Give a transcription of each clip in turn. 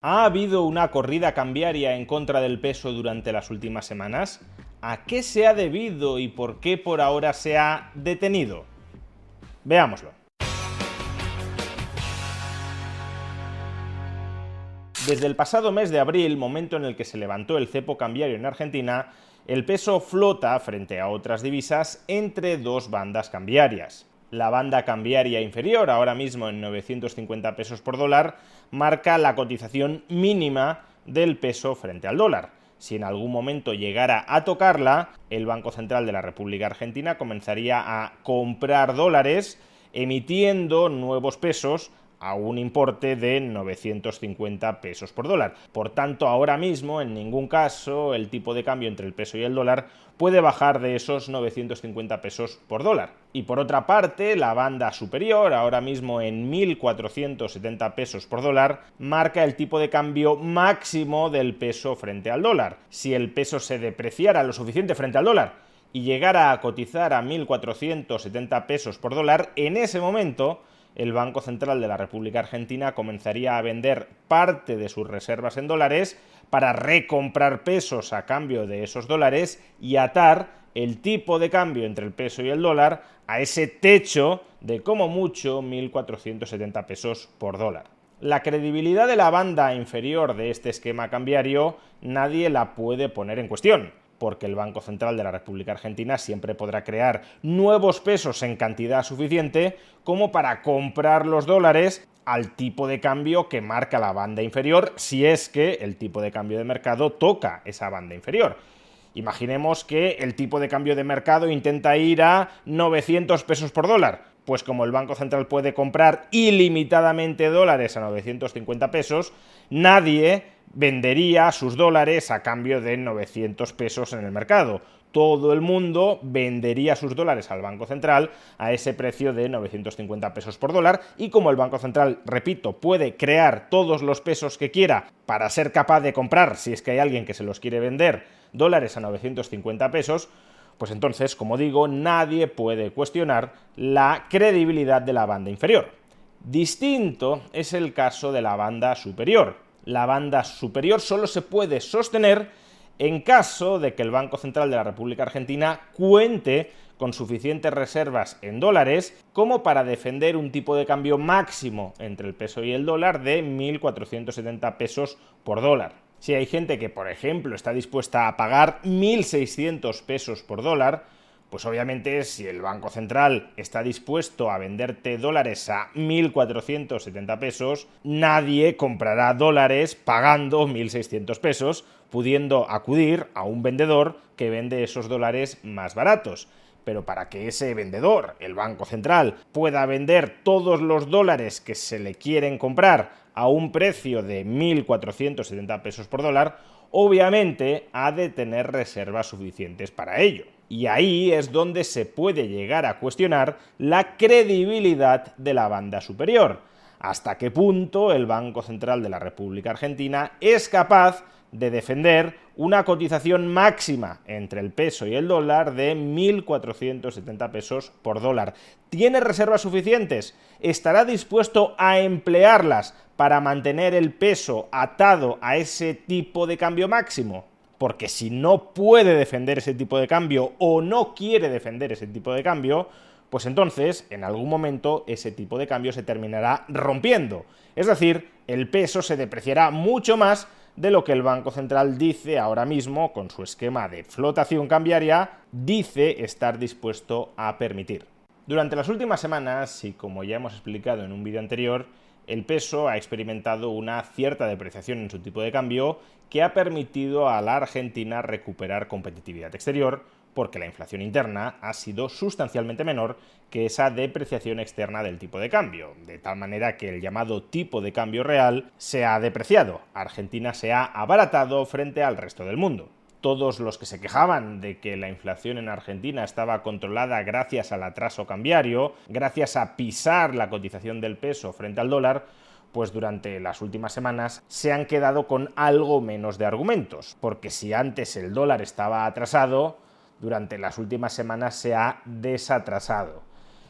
¿Ha habido una corrida cambiaria en contra del peso durante las últimas semanas? ¿A qué se ha debido y por qué por ahora se ha detenido? Veámoslo. Desde el pasado mes de abril, momento en el que se levantó el cepo cambiario en Argentina, el peso flota frente a otras divisas entre dos bandas cambiarias. La banda cambiaria inferior, ahora mismo en 950 pesos por dólar, marca la cotización mínima del peso frente al dólar. Si en algún momento llegara a tocarla, el Banco Central de la República Argentina comenzaría a comprar dólares, emitiendo nuevos pesos a un importe de 950 pesos por dólar. Por tanto, ahora mismo, en ningún caso, el tipo de cambio entre el peso y el dólar puede bajar de esos 950 pesos por dólar. Y por otra parte, la banda superior, ahora mismo en 1.470 pesos por dólar, marca el tipo de cambio máximo del peso frente al dólar. Si el peso se depreciara lo suficiente frente al dólar y llegara a cotizar a 1.470 pesos por dólar, en ese momento el Banco Central de la República Argentina comenzaría a vender parte de sus reservas en dólares para recomprar pesos a cambio de esos dólares y atar el tipo de cambio entre el peso y el dólar a ese techo de como mucho 1.470 pesos por dólar. La credibilidad de la banda inferior de este esquema cambiario nadie la puede poner en cuestión, porque el Banco Central de la República Argentina siempre podrá crear nuevos pesos en cantidad suficiente como para comprar los dólares al tipo de cambio que marca la banda inferior, si es que el tipo de cambio de mercado toca esa banda inferior. Imaginemos que el tipo de cambio de mercado intenta ir a 900 pesos por dólar. Pues como el Banco Central puede comprar ilimitadamente dólares a 950 pesos, nadie vendería sus dólares a cambio de 900 pesos en el mercado. Todo el mundo vendería sus dólares al Banco Central a ese precio de 950 pesos por dólar, y como el Banco Central, repito, puede crear todos los pesos que quiera para ser capaz de comprar, si es que hay alguien que se los quiere vender, dólares a 950 pesos, pues entonces, como digo, nadie puede cuestionar la credibilidad de la banda inferior. Distinto es el caso de la banda superior. La banda superior solo se puede sostener en caso de que el Banco Central de la República Argentina cuente con suficientes reservas en dólares como para defender un tipo de cambio máximo entre el peso y el dólar de 1.470 pesos por dólar. Si hay gente que, por ejemplo, está dispuesta a pagar 1.600 pesos por dólar, pues obviamente si el Banco Central está dispuesto a venderte dólares a 1.470 pesos, nadie comprará dólares pagando 1.600 pesos, pudiendo acudir a un vendedor que vende esos dólares más baratos. Pero para que ese vendedor, el Banco Central, pueda vender todos los dólares que se le quieren comprar a un precio de 1.470 pesos por dólar, obviamente ha de tener reservas suficientes para ello. Y ahí es donde se puede llegar a cuestionar la credibilidad de la banda superior. ¿Hasta qué punto el Banco Central de la República Argentina es capaz de defender una cotización máxima entre el peso y el dólar de 1.470 pesos por dólar? ¿Tiene reservas suficientes? ¿Estará dispuesto a emplearlas para mantener el peso atado a ese tipo de cambio máximo? Porque si no puede defender ese tipo de cambio o no quiere defender ese tipo de cambio, pues entonces, en algún momento, ese tipo de cambio se terminará rompiendo. Es decir, el peso se depreciará mucho más de lo que el Banco Central dice ahora mismo, con su esquema de flotación cambiaria, dice estar dispuesto a permitir. Durante las últimas semanas, y como ya hemos explicado en un vídeo anterior, el peso ha experimentado una cierta depreciación en su tipo de cambio que ha permitido a la Argentina recuperar competitividad exterior, porque la inflación interna ha sido sustancialmente menor que esa depreciación externa del tipo de cambio, de tal manera que el llamado tipo de cambio real se ha depreciado. Argentina se ha abaratado frente al resto del mundo. Todos los que se quejaban de que la inflación en Argentina estaba controlada gracias al atraso cambiario, gracias a pisar la cotización del peso frente al dólar, pues durante las últimas semanas se han quedado con algo menos de argumentos, porque si antes el dólar estaba atrasado, durante las últimas semanas se ha desatrasado.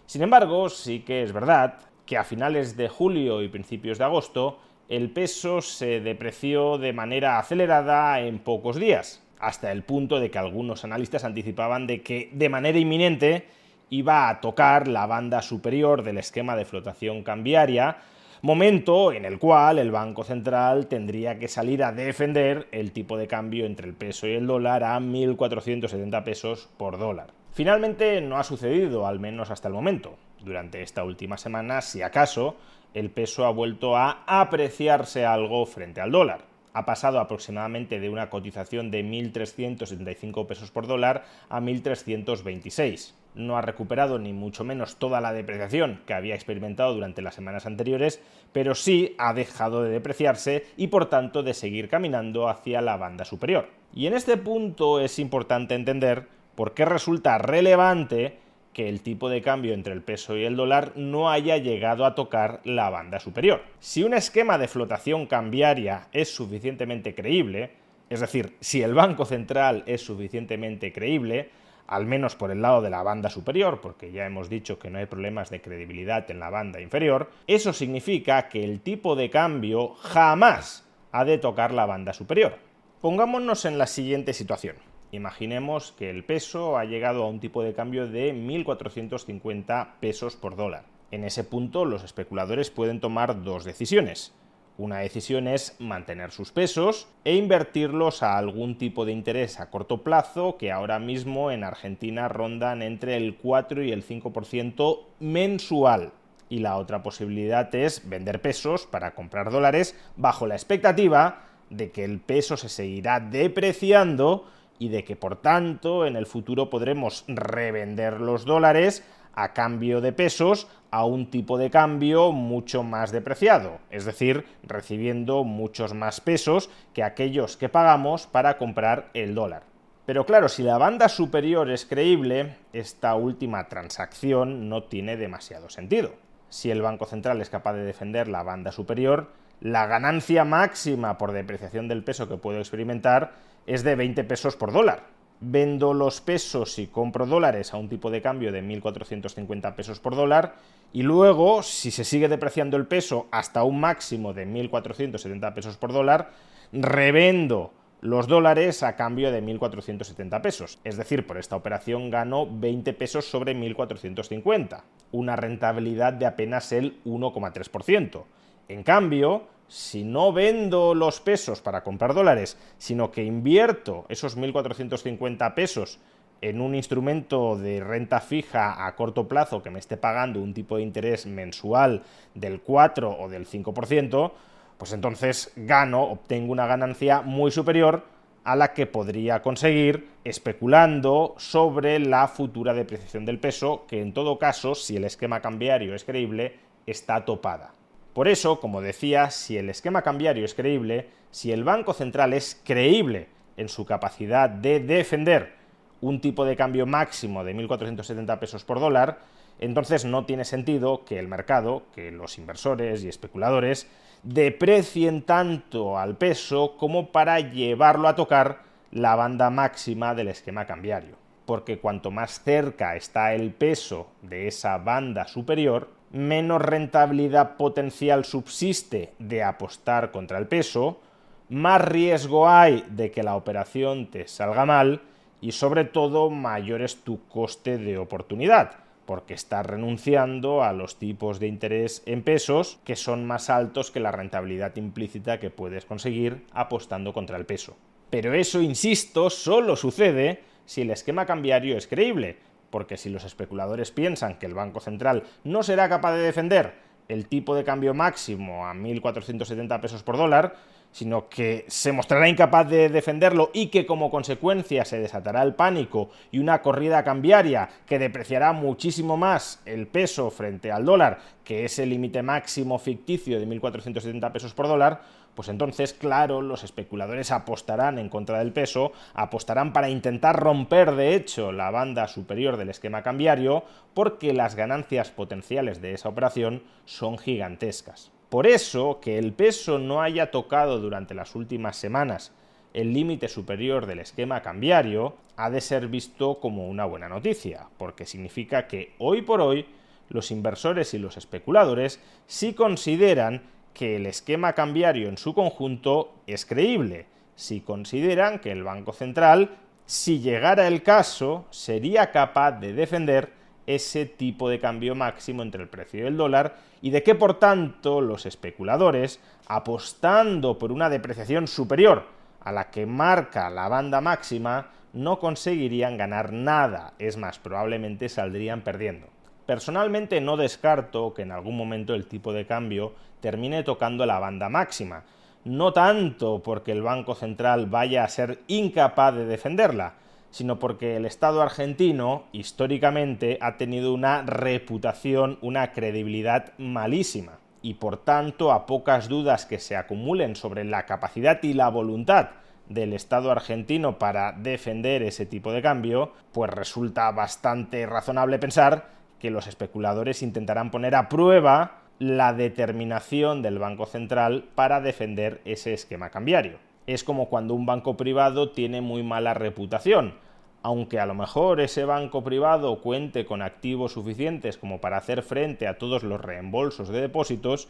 Sin embargo, sí que es verdad que a finales de julio y principios de agosto el peso se depreció de manera acelerada en pocos días, hasta el punto de que algunos analistas anticipaban de que de manera inminente iba a tocar la banda superior del esquema de flotación cambiaria, momento en el cual el Banco Central tendría que salir a defender el tipo de cambio entre el peso y el dólar a 1.470 pesos por dólar. Finalmente no ha sucedido, al menos hasta el momento. Durante esta última semana, si acaso, el peso ha vuelto a apreciarse algo frente al dólar. Ha pasado aproximadamente de una cotización de 1.375 pesos por dólar a 1.326. No ha recuperado ni mucho menos toda la depreciación que había experimentado durante las semanas anteriores, pero sí ha dejado de depreciarse y por tanto de seguir caminando hacia la banda superior. Y en este punto es importante entender por qué resulta relevante que el tipo de cambio entre el peso y el dólar no haya llegado a tocar la banda superior. Si un esquema de flotación cambiaria es suficientemente creíble, es decir, si el Banco Central es suficientemente creíble, al menos por el lado de la banda superior, porque ya hemos dicho que no hay problemas de credibilidad en la banda inferior, eso significa que el tipo de cambio jamás ha de tocar la banda superior. Pongámonos en la siguiente situación. Imaginemos que el peso ha llegado a un tipo de cambio de 1.450 pesos por dólar. En ese punto, los especuladores pueden tomar dos decisiones. Una decisión es mantener sus pesos e invertirlos a algún tipo de interés a corto plazo que ahora mismo en Argentina rondan entre el 4 y el 5% mensual. Y la otra posibilidad es vender pesos para comprar dólares bajo la expectativa de que el peso se seguirá depreciando y de que, por tanto, en el futuro podremos revender los dólares a cambio de pesos a un tipo de cambio mucho más depreciado, es decir, recibiendo muchos más pesos que aquellos que pagamos para comprar el dólar. Pero claro, si la banda superior es creíble, esta última transacción no tiene demasiado sentido. Si el Banco Central es capaz de defender la banda superior, la ganancia máxima por depreciación del peso que puedo experimentar es de 20 pesos por dólar. Vendo los pesos y compro dólares a un tipo de cambio de 1.450 pesos por dólar y luego, si se sigue depreciando el peso hasta un máximo de 1.470 pesos por dólar, revendo los dólares a cambio de 1.470 pesos. Es decir, por esta operación gano 20 pesos sobre 1.450, una rentabilidad de apenas el 1,3%. En cambio, si no vendo los pesos para comprar dólares, sino que invierto esos 1.450 pesos en un instrumento de renta fija a corto plazo que me esté pagando un tipo de interés mensual del 4 o del 5%, pues entonces obtengo una ganancia muy superior a la que podría conseguir especulando sobre la futura depreciación del peso, que en todo caso, si el esquema cambiario es creíble, está topada. Por eso, como decía, si el esquema cambiario es creíble, si el Banco Central es creíble en su capacidad de defender un tipo de cambio máximo de 1.470 pesos por dólar, entonces no tiene sentido que el mercado, que los inversores y especuladores deprecien tanto al peso como para llevarlo a tocar la banda máxima del esquema cambiario. Porque cuanto más cerca está el peso de esa banda superior, menos rentabilidad potencial subsiste de apostar contra el peso, más riesgo hay de que la operación te salga mal y sobre todo mayor es tu coste de oportunidad, porque estás renunciando a los tipos de interés en pesos que son más altos que la rentabilidad implícita que puedes conseguir apostando contra el peso. Pero eso, insisto, solo sucede si el esquema cambiario es creíble, porque si los especuladores piensan que el Banco Central no será capaz de defender el tipo de cambio máximo a 1.470 pesos por dólar, sino que se mostrará incapaz de defenderlo y que como consecuencia se desatará el pánico y una corrida cambiaria que depreciará muchísimo más el peso frente al dólar, que es el límite máximo ficticio de 1.470 pesos por dólar, pues entonces, claro, los especuladores apostarán en contra del peso, apostarán para intentar romper, de hecho, la banda superior del esquema cambiario, porque las ganancias potenciales de esa operación son gigantescas. Por eso, que el peso no haya tocado durante las últimas semanas el límite superior del esquema cambiario ha de ser visto como una buena noticia, porque significa que hoy por hoy los inversores y los especuladores sí consideran que el esquema cambiario en su conjunto es creíble, si consideran que el Banco Central, si llegara el caso, sería capaz de defender ese tipo de cambio máximo entre el precio y el dólar, y de que, por tanto, los especuladores, apostando por una depreciación superior a la que marca la banda máxima, no conseguirían ganar nada, es más, probablemente saldrían perdiendo. Personalmente no descarto que en algún momento el tipo de cambio termine tocando la banda máxima, no tanto porque el Banco Central vaya a ser incapaz de defenderla, sino porque el Estado argentino, históricamente, ha tenido una reputación, una credibilidad malísima. Y por tanto, a pocas dudas que se acumulen sobre la capacidad y la voluntad del Estado argentino para defender ese tipo de cambio, pues resulta bastante razonable pensar que los especuladores intentarán poner a prueba la determinación del Banco Central para defender ese esquema cambiario. Es como cuando un banco privado tiene muy mala reputación. Aunque a lo mejor ese banco privado cuente con activos suficientes como para hacer frente a todos los reembolsos de depósitos,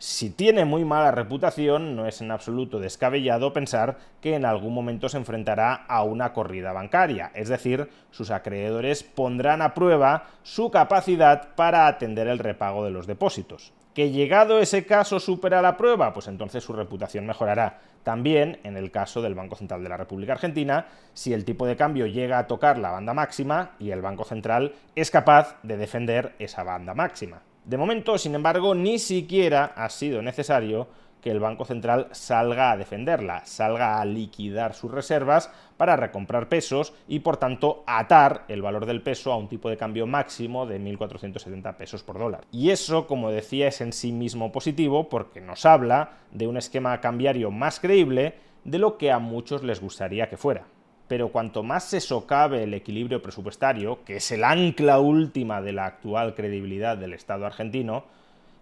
si tiene muy mala reputación, no es en absoluto descabellado pensar que en algún momento se enfrentará a una corrida bancaria, es decir, sus acreedores pondrán a prueba su capacidad para atender el repago de los depósitos. ¿Que llegado ese caso supera la prueba? Pues entonces su reputación mejorará. También, en el caso del Banco Central de la República Argentina, si el tipo de cambio llega a tocar la banda máxima y el Banco Central es capaz de defender esa banda máxima. De momento, sin embargo, ni siquiera ha sido necesario que el Banco Central salga a defenderla, salga a liquidar sus reservas para recomprar pesos y, por tanto, atar el valor del peso a un tipo de cambio máximo de 1.470 pesos por dólar. Y eso, como decía, es en sí mismo positivo porque nos habla de un esquema cambiario más creíble de lo que a muchos les gustaría que fuera. Pero cuanto más se socave el equilibrio presupuestario, que es el ancla última de la actual credibilidad del Estado argentino,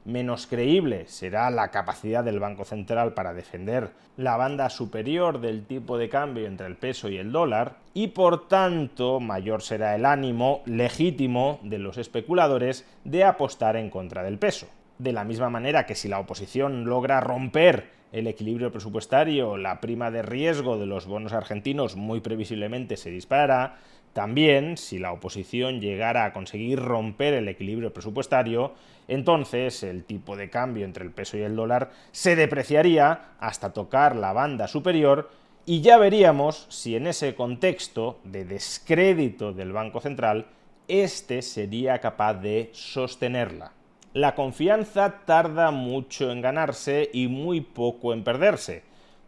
menos creíble será la capacidad del Banco Central para defender la banda superior del tipo de cambio entre el peso y el dólar, y por tanto mayor será el ánimo legítimo de los especuladores de apostar en contra del peso. De la misma manera que si la oposición logra romper el equilibrio presupuestario, la prima de riesgo de los bonos argentinos muy previsiblemente se disparará. También, si la oposición llegara a conseguir romper el equilibrio presupuestario, entonces el tipo de cambio entre el peso y el dólar se depreciaría hasta tocar la banda superior y ya veríamos si en ese contexto de descrédito del Banco Central, este sería capaz de sostenerla. La confianza tarda mucho en ganarse y muy poco en perderse.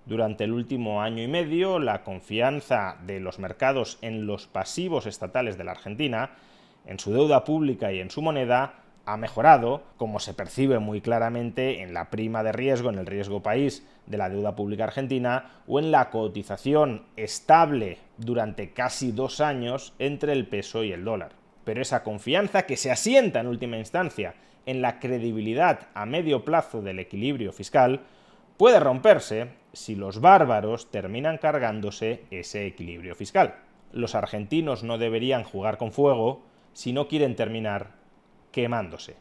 Durante el último año y medio, la confianza de los mercados en los pasivos estatales de la Argentina, en su deuda pública y en su moneda, ha mejorado, como se percibe muy claramente en la prima de riesgo, en el riesgo país de la deuda pública argentina, o en la cotización estable durante casi 2 años entre el peso y el dólar. Pero esa confianza, que se asienta en última instancia en la credibilidad a medio plazo del equilibrio fiscal, puede romperse si los bárbaros terminan cargándose ese equilibrio fiscal. Los argentinos no deberían jugar con fuego si no quieren terminar quemándose.